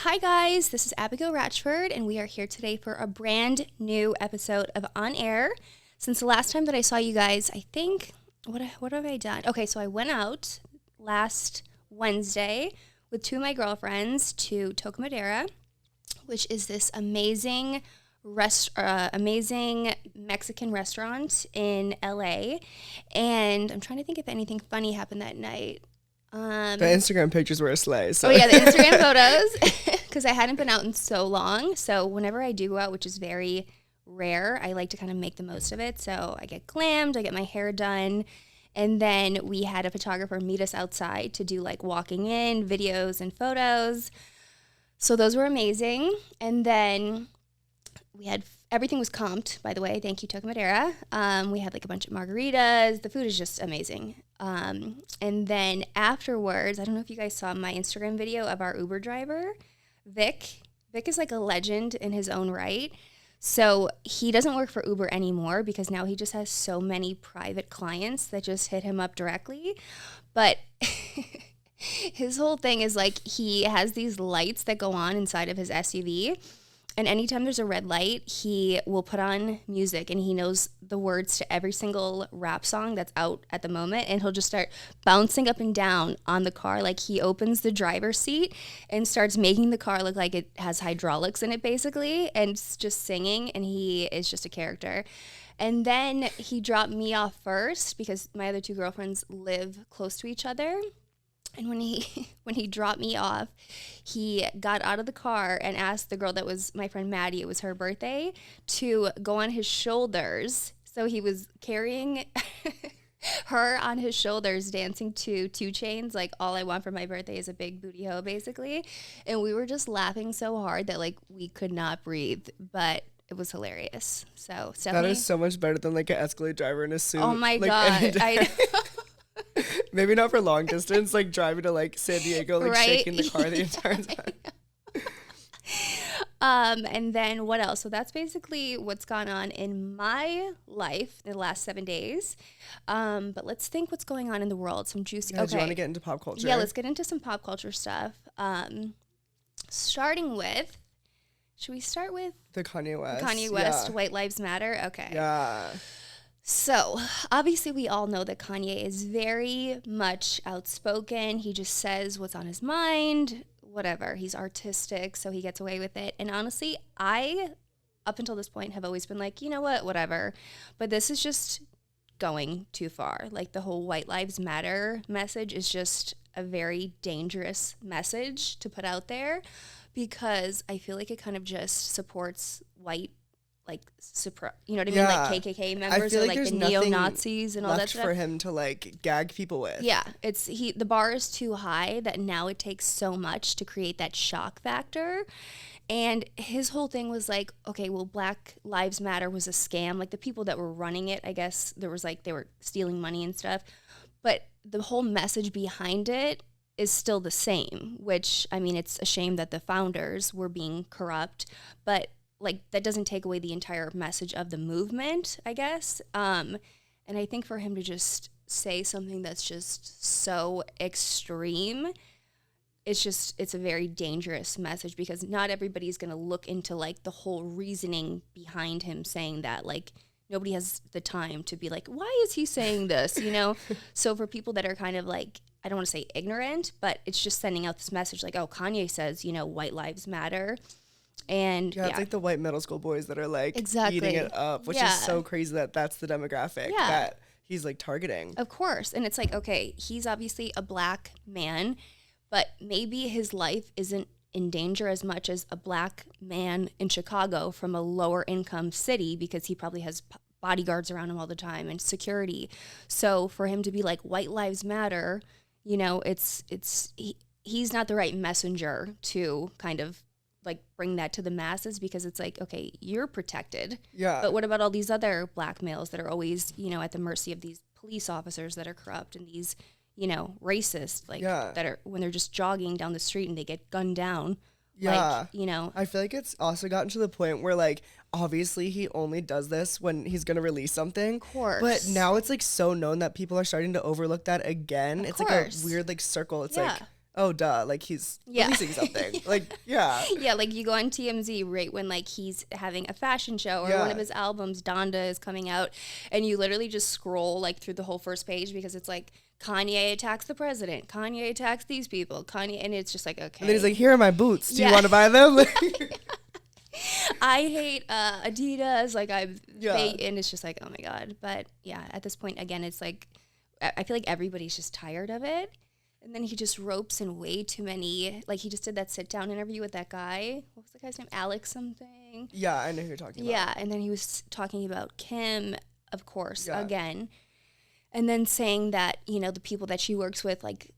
Hi guys, this is Abigail Ratchford, and we are here today for a brand new episode of On Air. Since the last time that I saw you guys, I think, what have I done? Okay, so I went out last Wednesday with two of my girlfriends to Toca Madera, which is this amazing Mexican restaurant in LA. And I'm trying to think if anything funny happened that night. The Instagram pictures were a slay. So. Oh yeah, the Instagram photos, because I hadn't been out in so long. So whenever I do go out, which is very rare, I like to kind of make the most of it. So I get glammed, I get my hair done, and then we had a photographer meet us outside to do like walking in videos and photos. So those were amazing. And then we had everything was comped, by the way. Thank you, Toca Madera. We had like a bunch of margaritas. The food is just amazing. And then afterwards, I don't know if you guys saw my Instagram video of our Uber driver, Vic. Vic is like a legend in his own right. So he doesn't work for Uber anymore because now he just has so many private clients that just hit him up directly. But his whole thing is like he has these lights that go on inside of his SUV. And anytime there's a red light, he will put on music, and he knows the words to every single rap song that's out at the moment, and he'll just start bouncing up and down on the car. Like he opens the driver's seat and starts making the car look like it has hydraulics in it, basically, and just singing, and he is just a character. And then he dropped me off first because my other two girlfriends live close to each other. And when he dropped me off, he got out of the car and asked the girl that was my friend Maddie, it was her birthday, to go on his shoulders. So he was carrying her on his shoulders, dancing to 2 Chainz, like All I Want for My Birthday is a Big Booty Hoe, basically. And we were just laughing so hard that like we could not breathe, but it was hilarious. So that is so much better than like an Escalade driver in a suit. Oh my like, God. I know. Maybe not for long distance, like driving to like San Diego, like right? shaking the car the entire time. And then what else? So that's basically what's gone on in my life in the last 7 days. But let's think what's going on in the world. Some juicy. Yeah, okay. Do you want to get into pop culture? Yeah, let's get into some pop culture stuff. Starting with, should we start with the Kanye West? Yeah. White Lives Matter. Okay. Yeah. So, obviously, we all know that Kanye is very much outspoken. He just says what's on his mind, whatever. He's artistic, so he gets away with it. And honestly, I, up until this point, have always been like, you know what, whatever. But this is just going too far. Like, the whole White Lives Matter message is just a very dangerous message to put out there because I feel like it kind of just supports white like you know what I mean, like KKK members or like the neo-Nazis and all that stuff for him to like gag people with. Yeah, the bar is too high that now it takes so much to create that shock factor. And his whole thing was like, okay, well, Black Lives Matter was a scam. Like the people that were running it, I guess there was like they were stealing money and stuff, but the whole message behind it is still the same. Which I mean, it's a shame that the founders were being corrupt, but like that doesn't take away the entire message of the movement, I guess. And I think for him to just say something that's just so extreme, it's a very dangerous message because not everybody's going to look into like the whole reasoning behind him saying that. Like nobody has the time to be like, why is he saying this? You know? So for people that are kind of like, I don't want to say ignorant, but it's just sending out this message like, oh, Kanye says, you know, white lives matter. And it's like the white middle school boys that are like eating it up, which is so crazy that that's the demographic that he's like targeting. Of course. And it's like, okay, he's obviously a black man, but maybe his life isn't in danger as much as a black man in Chicago from a lower income city because he probably has bodyguards around him all the time and security. So for him to be like white lives matter, you know, he's not the right messenger to kind of like bring that to the masses because it's like, okay, you're protected. Yeah. But what about all these other black males that are always, you know, at the mercy of these police officers that are corrupt and these, you know, racist, like that are when they're just jogging down the street and they get gunned down. Yeah. Like, you know. I feel like it's also gotten to the point where like obviously he only does this when he's going to release something. Of course. But now it's like so known that people are starting to overlook that again. It's like a weird like circle. It's like oh, duh, like he's releasing something. Like, yeah. Yeah, like you go on TMZ right when like he's having a fashion show or one of his albums, Donda, is coming out, and you literally just scroll like through the whole first page because it's like Kanye attacks the president, Kanye attacks these people, Kanye, and it's just like, okay. And then he's like, here are my boots. Do you want to buy them? I hate Adidas, like and it's just like, oh my God. But yeah, at this point, again, it's like, I feel like everybody's just tired of it. And then he just ropes in way too many. Like, he just did that sit-down interview with that guy. What was the guy's name? Alex something? Yeah, I know who you're talking about. Yeah, and then he was talking about Kim, of course, again. And then saying that, you know, the people that she works with, like,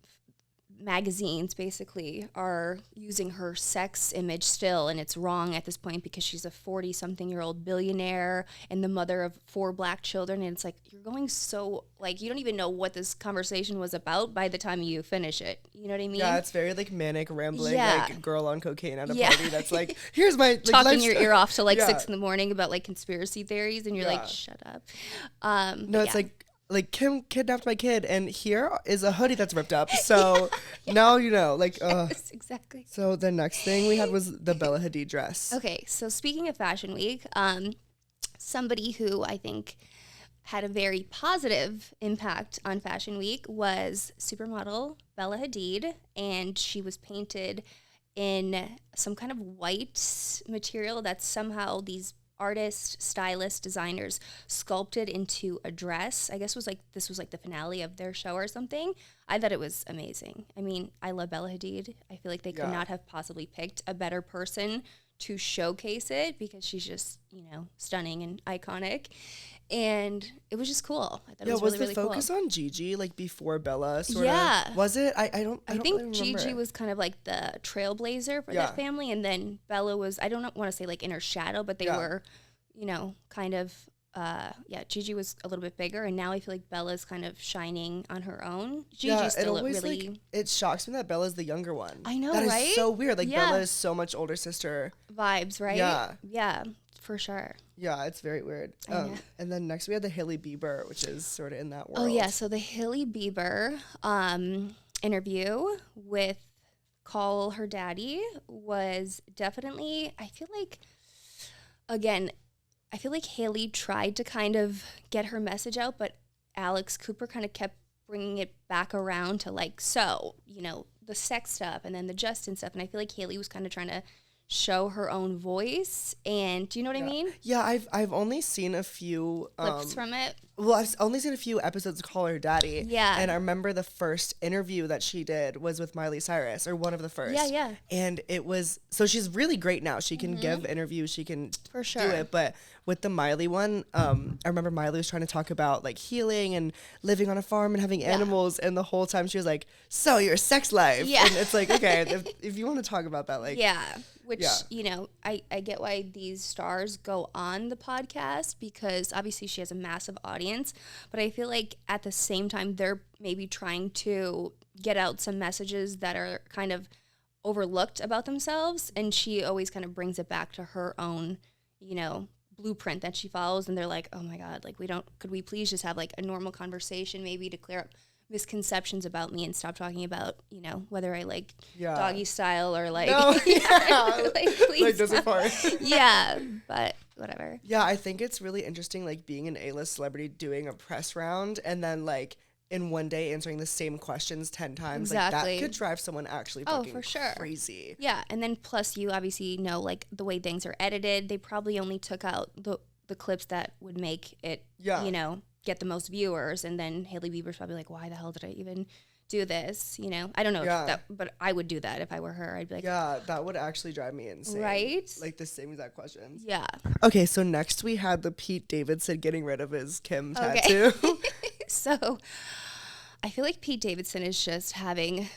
magazines basically are using her sex image still, and it's wrong at this point because she's a 40-something-year-old billionaire and the mother of 4 black children, and it's like, you're going so, like, you don't even know what this conversation was about by the time you finish it. You know what I mean? Yeah, it's very like manic rambling, like girl on cocaine at a party that's like, here's my like, talking your ear off till like 6 a.m. about like conspiracy theories, and you're like, shut up. No, it's like Kim kidnapped my kid, and here is a hoodie that's ripped up. So now you know, like, yes, exactly. So the next thing we had was the Bella Hadid dress. Okay, so speaking of Fashion Week, somebody who I think had a very positive impact on Fashion Week was supermodel Bella Hadid, and she was painted in some kind of white material that somehow these artists, stylists, designers sculpted into a dress. I guess this was like the finale of their show or something. I thought it was amazing. I mean, I love Bella Hadid. I feel like they could not have possibly picked a better person to showcase it because she's just, you know, stunning and iconic. And it was just cool. I thought it was really, really cool. Was the focus on Gigi, like, before Bella, sort of? Was it? I don't think really Gigi was kind of like the trailblazer for that family, and then Bella was, I don't want to say like in her shadow, but they were, you know, kind of, Gigi was a little bit bigger, and now I feel like Bella's kind of shining on her own. Gigi's still really... Like, it shocks me that Bella's the younger one. I know, that right? That is so weird. Like, Bella is so much older sister. Vibes, right? Yeah. Yeah, for sure. Yeah, it's very weird. And then next we had the Hailey Bieber, which is sort of in that world. Oh, yeah. So the Hailey Bieber interview with Call Her Daddy was definitely, I feel like Hailey tried to kind of get her message out, but Alex Cooper kind of kept bringing it back around to like, so, you know, the sex stuff and then the Justin stuff. And I feel like Hailey was kind of trying to show her own voice, and do you know what I mean? Yeah, I've only seen a few clips from it. Well, I've only seen a few episodes of Call Her Daddy. Yeah. And I remember the first interview that she did was with Miley Cyrus, or one of the first. Yeah. And it was, so she's really great now. She can give interviews, she can do it. But with the Miley one, I remember Miley was trying to talk about like healing and living on a farm and having animals. And the whole time she was like, so your sex life. Yeah. And it's like, okay, if you want to talk about that, like. Yeah. Which, you know, I get why these stars go on the podcast, because obviously she has a massive audience. But I feel like at the same time, they're maybe trying to get out some messages that are kind of overlooked about themselves. And she always kind of brings it back to her own, you know, blueprint that she follows. And they're like, oh my God, like could we please just have like a normal conversation maybe to clear up misconceptions about me and stop talking about, you know, whether I like doggy style or like, like doesn't part. Yeah, but whatever. Yeah, I think it's really interesting, like being an A-list celebrity doing a press round and then like in one day answering the same questions 10 times. Exactly. Like that could drive someone actually fucking for sure. Crazy. Yeah, and then plus you obviously know like the way things are edited. They probably only took out the clips that would make it, you know, get the most viewers, and then Hailey Bieber's probably like, why the hell did I even do this? You know, I don't know, but I would do that if I were her. I'd be like, yeah, that would actually drive me insane. Right? Like the same exact questions. Yeah. Okay, so next we had the Pete Davidson getting rid of his Kim tattoo. So I feel like Pete Davidson is just he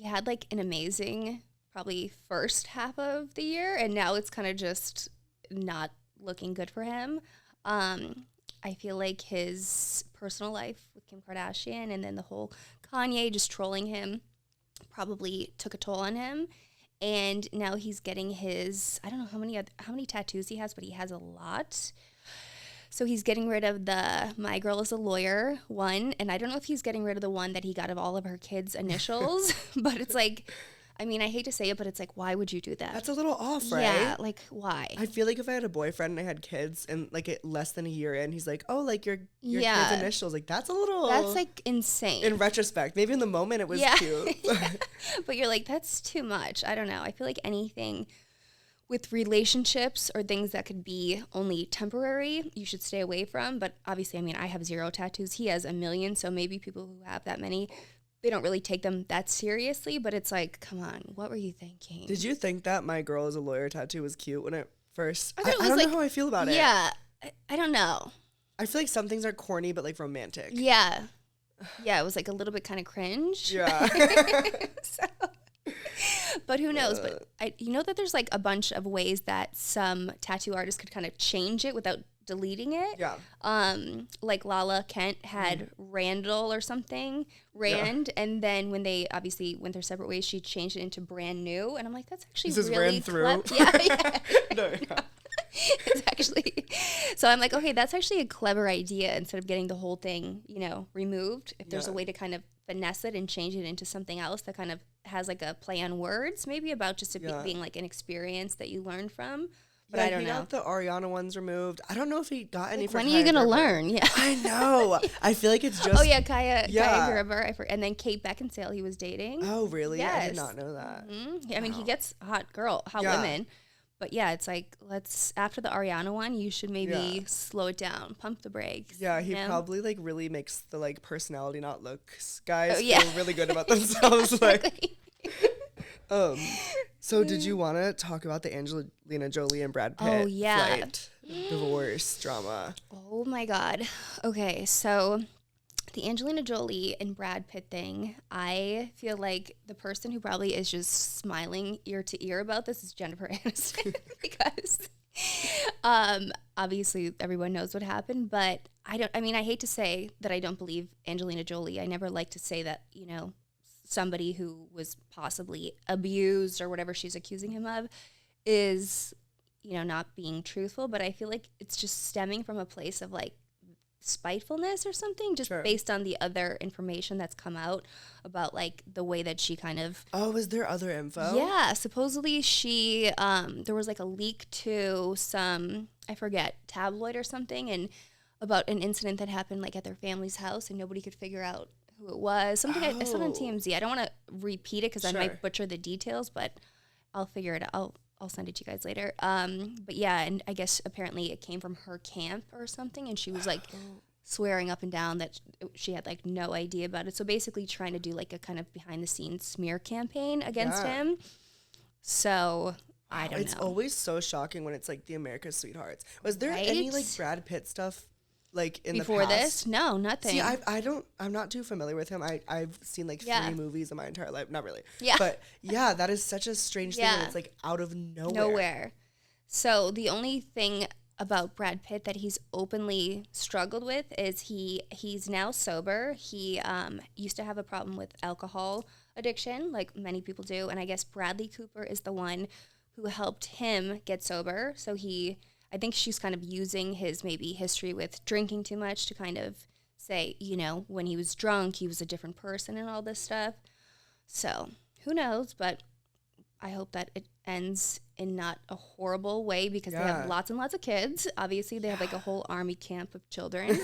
had like an amazing probably first half of the year, and now it's kind of just not looking good for him. I feel like his personal life with Kim Kardashian and then the whole Kanye just trolling him probably took a toll on him. And now he's getting his, I don't know how many tattoos he has, but he has a lot. So he's getting rid of the "My girl is a lawyer" one, and I don't know if he's getting rid of the one that he got of all of her kids' initials, but it's like, I mean, I hate to say it, but it's like, why would you do that? That's a little off, right? Yeah, like, why? I feel like if I had a boyfriend and I had kids and like less than a year in, he's like, oh, like your kids' initials. Like, that's a little... That's like insane. In retrospect. Maybe in the moment it was cute. But you're like, that's too much. I don't know. I feel like anything with relationships or things that could be only temporary, you should stay away from. But obviously, I mean, I have 0 tattoos. He has 1 million. So maybe people who have that many, they don't really take them that seriously. But it's like, come on, what were you thinking? Did you think that "My girl is a lawyer" tattoo was cute when it first... I don't don't know how I feel about it. Yeah, I don't know. I feel like some things are corny, but like romantic. Yeah. Yeah, it was like a little bit kind of cringe. Yeah. But who knows? But you know that there's like a bunch of ways that some tattoo artists could kind of change it without deleting it. Yeah. Like Lala Kent had Randall or something, and then when they obviously went their separate ways, she changed it into Brand New, and I'm like, that's actually this really ran through. Yeah. No, yeah. It's actually, so I'm like, okay, that's actually a clever idea instead of getting the whole thing, removed. If there's a way to kind of finesse it and change it into something else that kind of has like a play on words, maybe about just being like an experience that you learn from. But I don't know. He got the Ariana ones removed. I don't know if he got any from When are you going to learn? Yeah. I know. I feel like it's just... Oh, yeah, Kaya Gerber. And then Kate Beckinsale he was dating. Oh, really? Yes. I did not know that. Mm-hmm. I mean, he gets hot women. But yeah, it's like, after the Ariana one, you should maybe slow it down, pump the brakes. Yeah, he probably like really makes the like personality, not looks, guys feel really good about themselves. Exactly. So did you want to talk about the Angelina Jolie and Brad Pitt flight divorce drama? Oh my God. Okay, so the Angelina Jolie and Brad Pitt thing, I feel like the person who probably is just smiling ear to ear about this is Jennifer Aniston because obviously everyone knows what happened, but I hate to say that I don't believe Angelina Jolie. I never like to say that, somebody who was possibly abused or whatever she's accusing him of is, not being truthful, but I feel like it's just stemming from a place of like spitefulness or something, just based on the other information that's come out about like the way that she kind of... Oh, is there other info? Yeah, supposedly she, there was like a leak to some, I forget, tabloid or something, and about an incident that happened like at their family's house and nobody could figure out who it was. Something I saw on TMZ. I don't want to repeat it because I might butcher the details, but I'll figure it out. I'll send it to you guys later. But yeah, and I guess apparently it came from her camp or something, and she was like swearing up and down that she had like no idea about it. So basically trying to do like a kind of behind the scenes smear campaign against him. So I don't know. It's always so shocking when it's like the America's Sweethearts. Was there any like Brad Pitt stuff like in before the past? This? No, nothing. See, I'm not too familiar with him. I've seen like 3 movies in my entire life. Not really. Yeah. But yeah, that is such a strange thing when it's like out of nowhere. So the only thing about Brad Pitt that he's openly struggled with is he's now sober. He used to have a problem with alcohol addiction, like many people do, and I guess Bradley Cooper is the one who helped him get sober. So I think she's kind of using his maybe history with drinking too much to kind of say, when he was drunk, he was a different person and all this stuff. So who knows? But I hope that it ends in not a horrible way because they have lots and lots of kids. Obviously, they have like a whole army camp of children.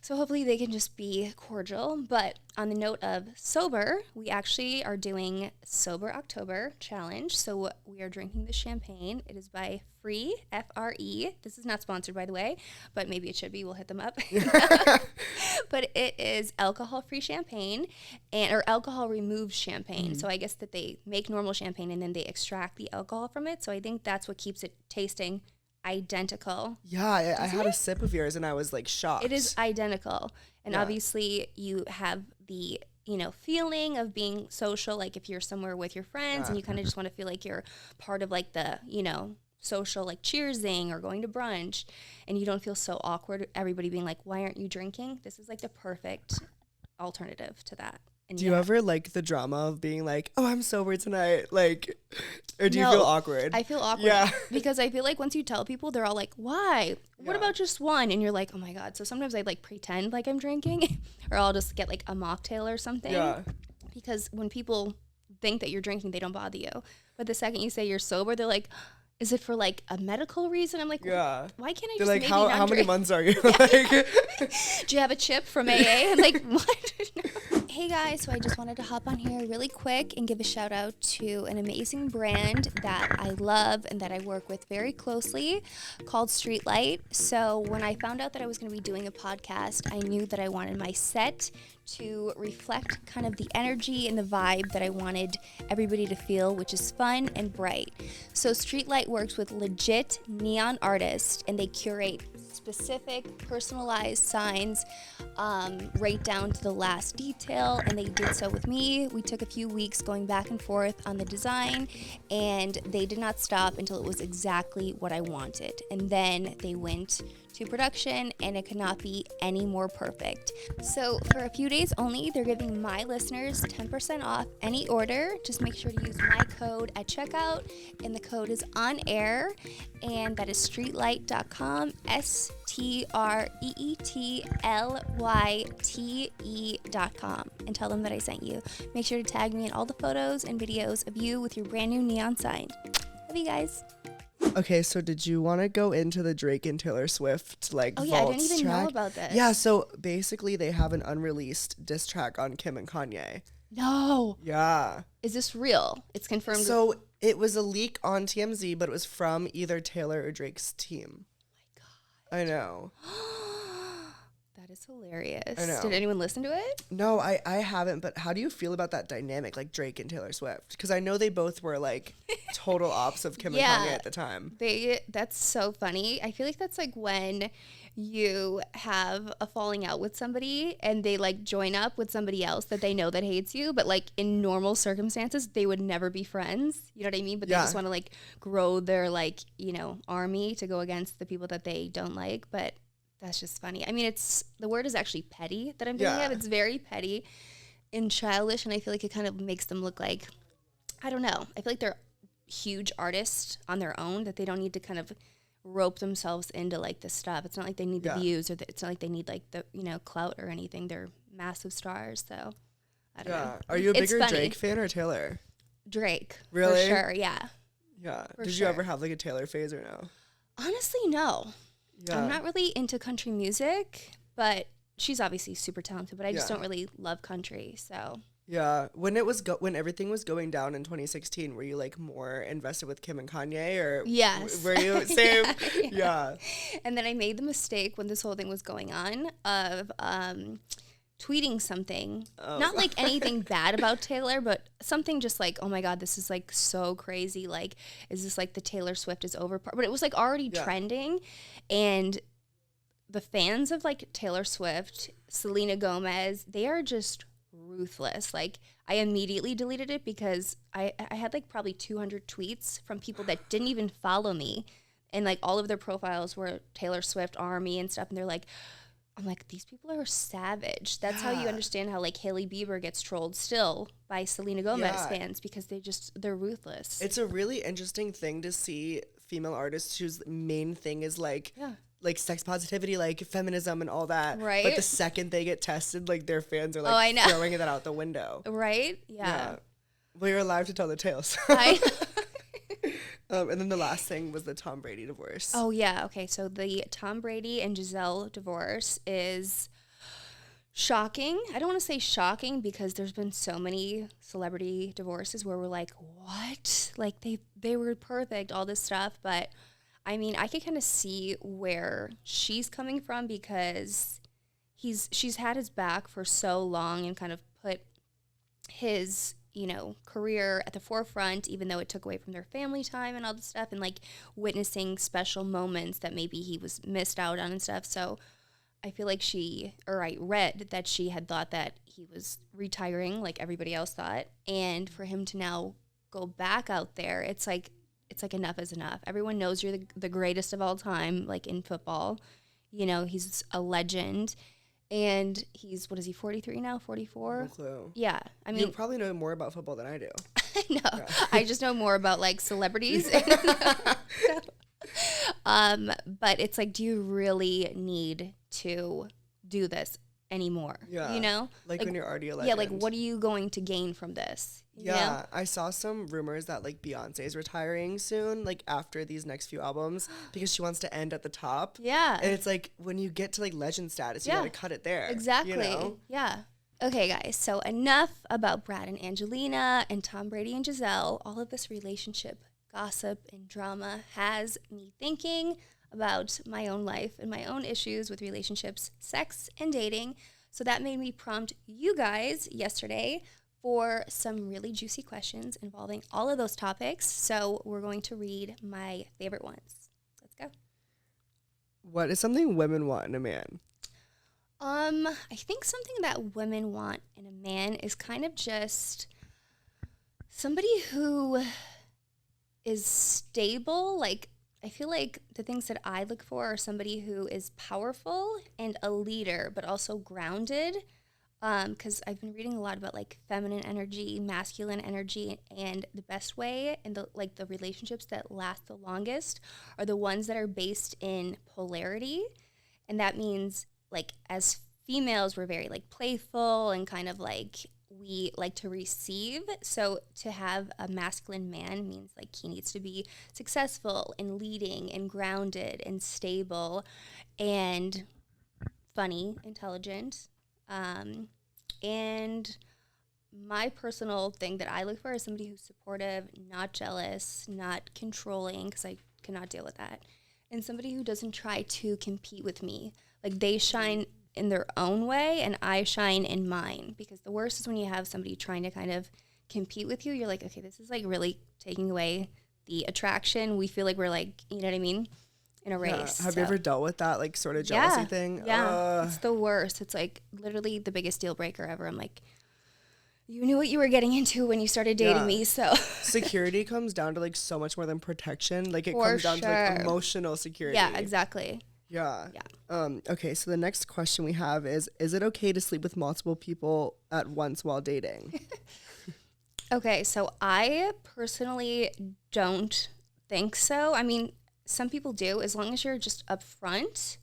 So hopefully they can just be cordial. But on the note of sober, we actually are doing Sober October Challenge. So we are drinking the champagne. It is by Free, F-R-E. This is not sponsored, by the way, but maybe it should be. We'll hit them up. But it is alcohol-free champagne or alcohol-removed champagne. So I guess that they make normal champagne and then they extract the alcohol from it. So I think that's what keeps it tasting identical. Yeah, I had a sip of yours and I was like shocked. It is identical. And obviously you have the, feeling of being social, like if you're somewhere with your friends and you kind of just want to feel like you're part of like the, social like cheersing or going to brunch and you don't feel so awkward, everybody being like, why aren't you drinking? This is like the perfect alternative to that. Do you ever like the drama of being like, oh, I'm sober tonight? Like, or do you feel awkward? I feel awkward because I feel like once you tell people, they're all like, why? What about just one? And you're like, oh my God. So sometimes I like pretend like I'm drinking or I'll just get like a mocktail or something. Yeah. Because when people think that you're drinking, they don't bother you. But the second you say you're sober, they're like, is it for like a medical reason? I'm like, why can't I just like, how many months are you? Do you have a chip from AA? I'm like, what? Hey guys, so I just wanted to hop on here really quick and give a shout out to an amazing brand that I love and that I work with very closely called Streetlight. So when I found out that I was going to be doing a podcast, I knew that I wanted my set to reflect kind of the energy and the vibe that I wanted everybody to feel, which is fun and bright. So Streetlight works with legit neon artists and they curate specific personalized signs right down to the last detail, and they did so with me. We took a few weeks going back and forth on the design, and they did not stop until it was exactly what I wanted. And then they went to production, and it could not be any more perfect. So for a few days only, they're giving my listeners 10% off any order. Just make sure to use my code at checkout, and the code is on air, and that is streetlight.com, streetlyte.com, and tell them that I sent you. Make sure to tag me in all the photos and videos of you with your brand new neon sign. Love you guys. Okay, so did you want to go into the Drake and Taylor Swift I didn't even know about this. Yeah, so basically they have an unreleased diss track on Kim and Kanye. No. Yeah. Is this real? It's confirmed. So it was a leak on TMZ, but it was from either Taylor or Drake's team. Oh my God. I know. That is hilarious. I know. Did anyone listen to it? No, I haven't, but how do you feel about that dynamic, like Drake and Taylor Swift? Because I know they both were like total ops of Kim and Kanye at the time. That's so funny. I feel like that's like when you have a falling out with somebody and they like join up with somebody else that they know that hates you, but like in normal circumstances, they would never be friends. You know what I mean? But they just want to like grow their like, army to go against the people that they don't like. But that's just funny. I mean, the word is actually petty that I'm thinking of. It's very petty and childish, and I feel like it kind of makes them look like, I don't know. I feel like they're huge artists on their own, that they don't need to kind of rope themselves into like this stuff. It's not like they need the views, or it's not like they need like the clout or anything. They're massive stars, so I don't know. Are you a bigger Drake fan or Taylor? Drake, really? For sure, yeah. Yeah. Did you ever have like a Taylor phase or no? Honestly, no. Yeah. I'm not really into country music, but she's obviously super talented, but I just don't really love country, so. Yeah. When everything was going down in 2016, were you like more invested with Kim and Kanye, or were you same? Yeah. And then I made the mistake when this whole thing was going on of tweeting something, not like anything bad about Taylor, but something just like, oh my God, this is like so crazy. Like, is this like the Taylor Swift is over part? But it was like already trending. And the fans of like Taylor Swift, Selena Gomez, they are just ruthless. Like, I immediately deleted it because I had like probably 200 tweets from people that didn't even follow me. And like all of their profiles were Taylor Swift Army and stuff. And they're like, I'm like, these people are savage. That's how you understand how like Hailey Bieber gets trolled still by Selena Gomez fans, because they're ruthless. It's a really interesting thing to see female artists whose main thing is like sex positivity, like feminism and all that. Right. But the second they get tested, like their fans are like throwing that out the window. Right? Yeah. Well, you're alive to tell the tales. And then the last thing was the Tom Brady divorce. Oh, yeah. Okay, so the Tom Brady and Giselle divorce is shocking. I don't want to say shocking because there's been so many celebrity divorces where we're like, what? Like, they were perfect, all this stuff. But, I mean, I could kind of see where she's coming from, because she's had his back for so long and kind of put his career at the forefront, even though it took away from their family time and all this stuff, and like witnessing special moments that maybe he was missed out on and stuff. So I feel like I read that she had thought that he was retiring like everybody else thought. And for him to now go back out there, it's like enough is enough. Everyone knows you're the greatest of all time, like in football. He's a legend. And he's, what is he, 43 now, 44? No clue. Yeah. I mean, you probably know more about football than I do. No, yeah. I just know more about like celebrities. But it's like, do you really need to do this anymore? Yeah. You know? Like when you're already a legend. Yeah, like what are you going to gain from this? You know? I saw some rumors that like Beyonce's retiring soon, like after these next few albums, because she wants to end at the top. Yeah. And it's like when you get to like legend status, you gotta cut it there. Exactly. You know? Yeah. Okay, guys, so enough about Brad and Angelina and Tom Brady and Giselle. All of this relationship gossip and drama has me thinking about my own life and my own issues with relationships, sex, and dating. So that made me prompt you guys yesterday for some really juicy questions involving all of those topics. So we're going to read my favorite ones. Let's go. What is something women want in a man? I think something that women want in a man is kind of just somebody who is stable. Like, I feel like the things that I look for are somebody who is powerful and a leader, but also grounded. Because I've been reading a lot about like feminine energy, masculine energy, and the best way and the relationships that last the longest are the ones that are based in polarity. And that means like as females, we're very like playful and kind of like we like to receive. So to have a masculine man means like he needs to be successful and leading and grounded and stable and funny, intelligent. And my personal thing that I look for is somebody who's supportive, not jealous, not controlling, because I cannot deal with that. And somebody who doesn't try to compete with me. Like they shine in their own way and I shine in mine, because the worst is when you have somebody trying to kind of compete with you. You're like, okay, this is like really taking away the attraction. We feel like we're like, you know what I mean, in a race. Have you ever dealt with that like sort of jealousy thing? Yeah, it's the worst. It's like literally the biggest deal breaker ever. I'm like, you knew what you were getting into when you started dating me. So security comes down to like so much more than protection. Like it comes down to like emotional security. Yeah, exactly. Yeah. Okay, so the next question we have is it okay to sleep with multiple people at once while dating? Okay, so I personally don't think so. I mean, some people do, as long as you're just upfront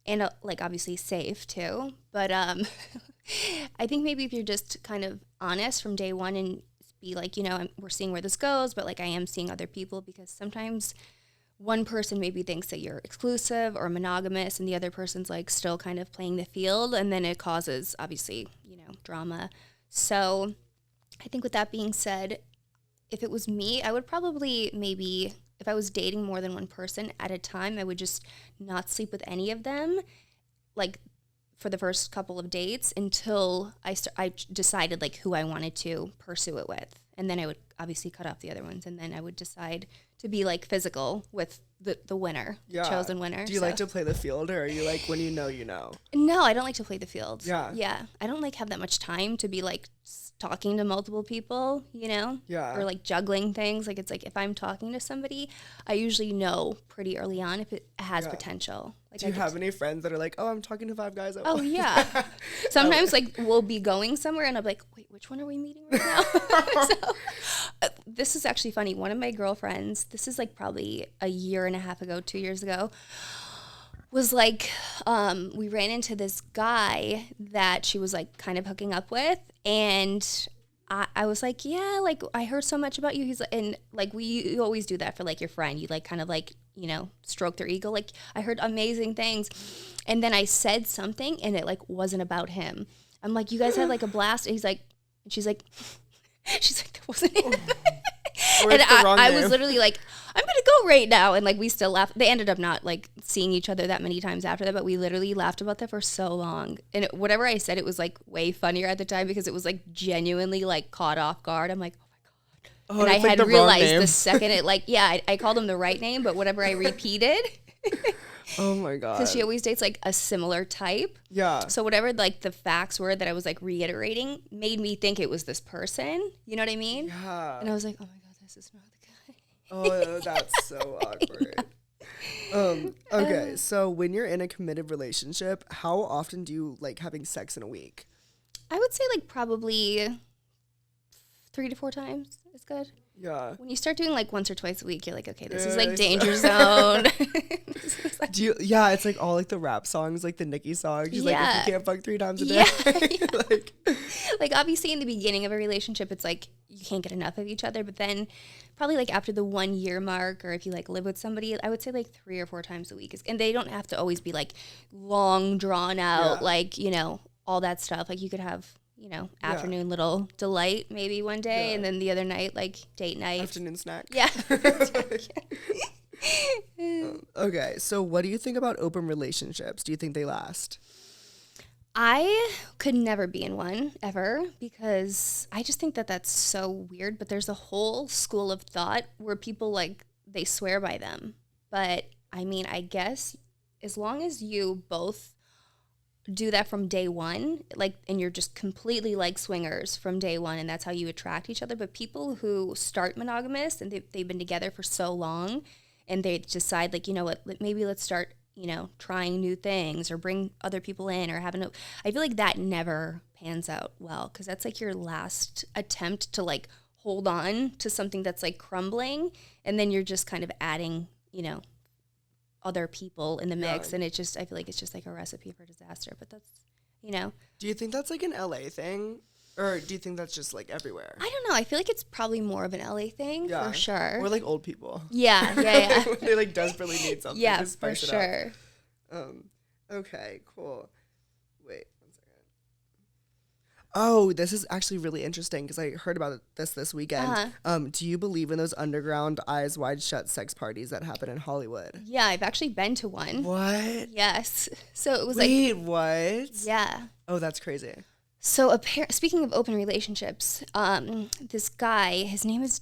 and like obviously safe too. But I think maybe if you're just kind of honest from day one and be like, you know, we're seeing where this goes, but like I am seeing other people, because sometimes one person maybe thinks that you're exclusive or monogamous and the other person's like still kind of playing the field, and then it causes obviously, you know, drama. So I think with that being said, if it was me, I would probably maybe, if I was dating more than one person at a time, I would just not sleep with any of them, like for the first couple of dates until I decided like who I wanted to pursue it with. And then I would obviously cut off the other ones, and then I would decide to be like physical with the winner, chosen winner. Do you like to play the field, or are you like when you know? No, I don't like to play the field. Yeah. I don't like have that much time to be like talking to multiple people, you know? Or like juggling things. Like it's like if I'm talking to somebody, I usually know pretty early on if it has potential. Like, do you have any friends that are like, oh, I'm talking to 5 guys at once? Oh, yeah. Sometimes like we'll be going somewhere and I'm like, wait, which one are we meeting right now? So this is actually funny. One of my girlfriends, this is like probably a year and a half ago, 2 years ago, was like, we ran into this guy that she was like kind of hooking up with, and I was like, yeah, like I heard so much about you. He's like, and like you always do that for like your friend. You like kind of like, you know, stroke their ego. Like I heard amazing things, and then I said something, and it like wasn't about him. I'm like, you guys had like a blast, and he's like, and she's like, that wasn't it. And I was literally like, I'm going to go right now. And like, we still laughed. They ended up not like seeing each other that many times after that, but we literally laughed about that for so long. And whatever I said, it was like way funnier at the time because it was like genuinely like caught off guard. I'm like, oh my God. Oh, and I had like realized the second it like, I called him the right name, but whatever I repeated. Oh my God. Because she always dates like a similar type. Yeah. So whatever like the facts were that I was like reiterating made me think it was this person. You know what I mean? Yeah. And I was like, oh my God, this is not the guy. Oh, that's so awkward. Okay, so when you're in a committed relationship, how often do you like having sex in a week? I would say like probably 3 to 4 times is good. Yeah. When you start doing like once or twice a week, you're like, okay, this is like danger zone. Yeah, it's like all like the rap songs, like the Nicki songs. She's like, if you can't fuck 3 times a day. Yeah. like obviously in the beginning of a relationship, it's like you can't get enough of each other. But then probably like after the 1 year mark, or if you like live with somebody, I would say like 3 or 4 times a week. And they don't have to always be like long, drawn out, like, you know, all that stuff. Like you could have, you know, afternoon little delight maybe one day, and then the other night like date night, afternoon snack. Yeah. Okay, so what do you think about open relationships? Do you think they last? I could never be in one ever, because I just think that that's so weird. But there's a whole school of thought where people like they swear by them. But I mean, I guess as long as you both do that from day one, like, and you're just completely like swingers from day one, and that's how you attract each other. But people who start monogamous and they've been together for so long, and they decide like, you know what, maybe let's start, you know, trying new things or bring other people in or having I feel like that never pans out well, because that's like your last attempt to like hold on to something that's like crumbling, and then you're just kind of adding, you know, other people in the mix, and I feel like it's just like a recipe for disaster. But that's, you know. Do you think that's like an LA thing, or do you think that's just like everywhere? I don't know. I feel like it's probably more of an LA thing, for sure. Or like old people. Yeah. They like desperately need something. Yeah, to spice for sure. Okay, cool. Wait 1 second. Oh, this is actually really interesting because I heard about this weekend. Do you believe in those underground, eyes wide shut sex parties that happen in Hollywood? Yeah, I've actually been to one. What? Yes. So it was Wait, what? Yeah. Oh, that's crazy. So speaking of open relationships, this guy, his name is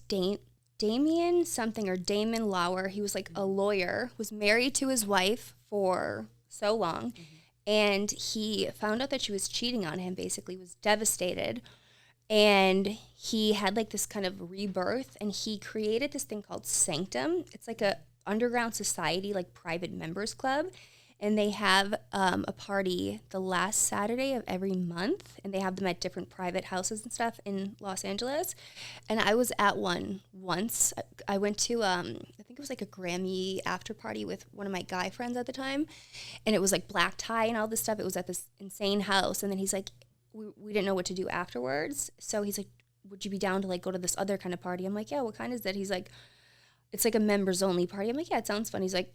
Damien something, or Damon Lauer. He was like a lawyer, was married to his wife for so long. And he found out that she was cheating on him, basically was devastated. And he had like this kind of rebirth, and he created this thing called Sanctum. It's like a underground society, like private members club. And they have a party the last Saturday of every month, and they have them at different private houses and stuff in Los Angeles. And I was at one once. I went to, I think it was like a Grammy after party with one of my guy friends at the time, and it was like black tie and all this stuff. It was at this insane house, and then he's like, we didn't know what to do afterwards. So he's like, would you be down to like go to this other kind of party? I'm like, yeah, what kind is that? He's like, it's like a members only party. I'm like, yeah, it sounds fun. He's like,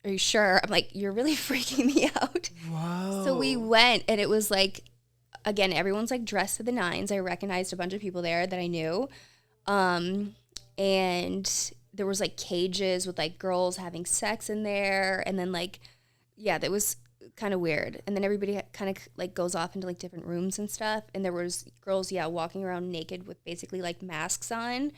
are you sure? I'm like, you're really freaking me out. Wow. So we went, and it was like, again, everyone's like dressed to the nines. I recognized a bunch of people there that I knew. And there was like cages with like girls having sex in there. And then like, yeah, that was kind of weird. And then everybody kind of like goes off into like different rooms and stuff. And there was girls, walking around naked with basically like masks on,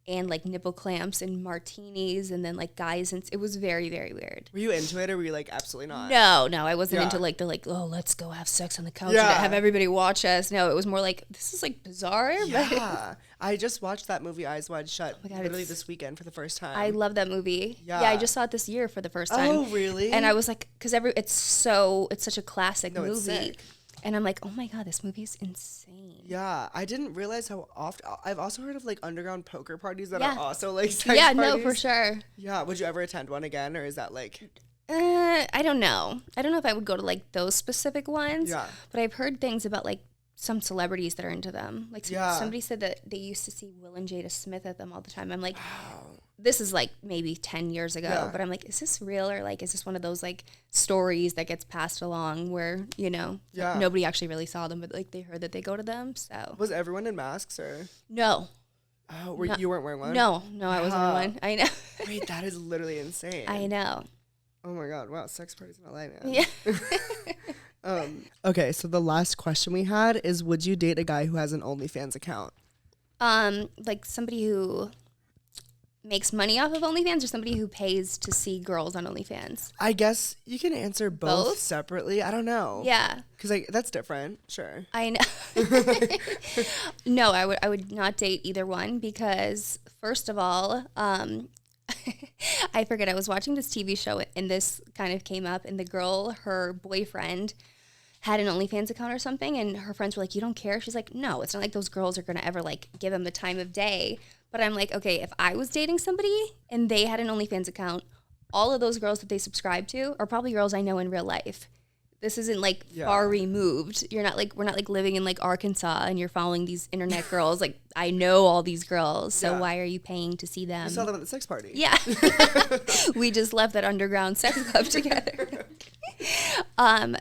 and like nipple clamps and martinis, and then like guys, and it was very, very weird. Were you into it, or were you like, absolutely not? No, I wasn't into like oh, let's go have sex on the couch and have everybody watch us. No, it was more like, this is like bizarre. Yeah. I just watched that movie Eyes Wide Shut literally this weekend for the first time. I love that movie. Yeah, I just saw it this year for the first time. Oh, really? And I was like, because it's such a classic movie. It's sick. And I'm like, oh my God, this movie is insane. Yeah, I didn't realize how often. I've also heard of like underground poker parties that are also like sex parties. No, for sure. Yeah, would you ever attend one again, or is that like? I don't know. I don't know if I would go to like those specific ones. Yeah. But I've heard things about like some celebrities that are into them. Like somebody said that they used to see Will and Jada Smith at them all the time. I'm like, wow. This is like maybe 10 years ago, but I'm like, is this real, or like, is this one of those like stories that gets passed along where, you know, nobody actually really saw them, but like they heard that they go to them. So was everyone in masks, or? No. Oh, you weren't wearing one? No, I wasn't in one. I know. Wait, that is literally insane. I know. Oh my God. Wow. Sex parties in LA, man. Yeah. Okay. So the last question we had is, would you date a guy who has an OnlyFans account? Like somebody who makes money off of OnlyFans, or somebody who pays to see girls on OnlyFans? I guess you can answer both separately. I don't know. Yeah. Because like that's different. Sure. I know. No, I would not date either one, because first of all, I forget. I was watching this TV show and this kind of came up, and the girl, her boyfriend, had an OnlyFans account or something, and her friends were like, "You don't care?" She's like, "No, it's not like those girls are gonna ever like give him the time of day." But I'm like, okay, if I was dating somebody and they had an OnlyFans account, all of those girls that they subscribe to are probably girls I know in real life. This isn't like far removed. We're not like living in like Arkansas and you're following these internet girls. Like, I know all these girls, so why are you paying to see them? You saw them at the sex party. Yeah. We just left that underground sex club together.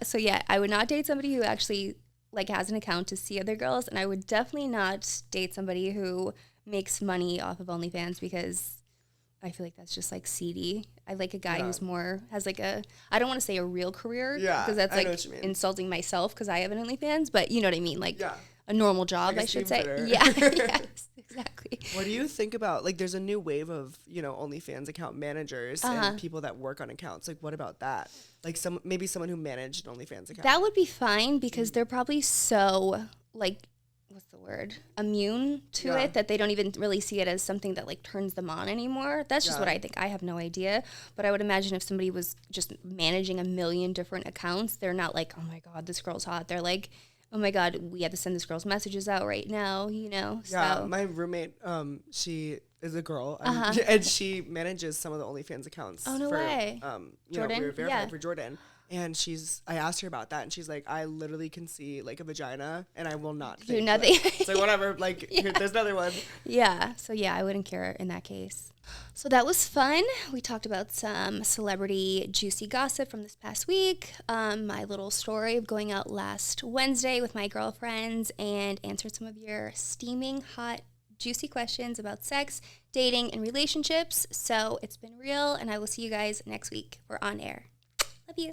So yeah, I would not date somebody who actually like has an account to see other girls, and I would definitely not date somebody who makes money off of OnlyFans because I feel like that's just like seedy. I like a guy who's more has like I don't want to say a real career because that's like insulting myself because I have an OnlyFans, but you know what I mean, like a normal job, like I should say. Yeah, yes, exactly. What do you think about like there's a new wave of OnlyFans account managers and people that work on accounts? Like, what about that? Like maybe someone who managed an OnlyFans account. That would be fine because they're probably so like what's the word? Immune to it that they don't even really see it as something that like turns them on anymore. That's just what I think. I have no idea. But I would imagine if somebody was just managing a million different accounts, they're not like, oh my God, this girl's hot. They're like, oh my God, we have to send this girl's messages out right now, Yeah, so. My roommate, she is a girl and she manages some of the OnlyFans accounts. Oh, no way. Jordan? We were verified for Jordan. And I asked her about that, and she's like, I literally can see, like, a vagina, and I will not do nothing. It's like, whatever, like, here, there's another one. Yeah, so yeah, I wouldn't care in that case. So that was fun. We talked about some celebrity juicy gossip from this past week, my little story of going out last Wednesday with my girlfriends, and answered some of your steaming hot juicy questions about sex, dating, and relationships. So it's been real, and I will see you guys next week. We're on air. Love you.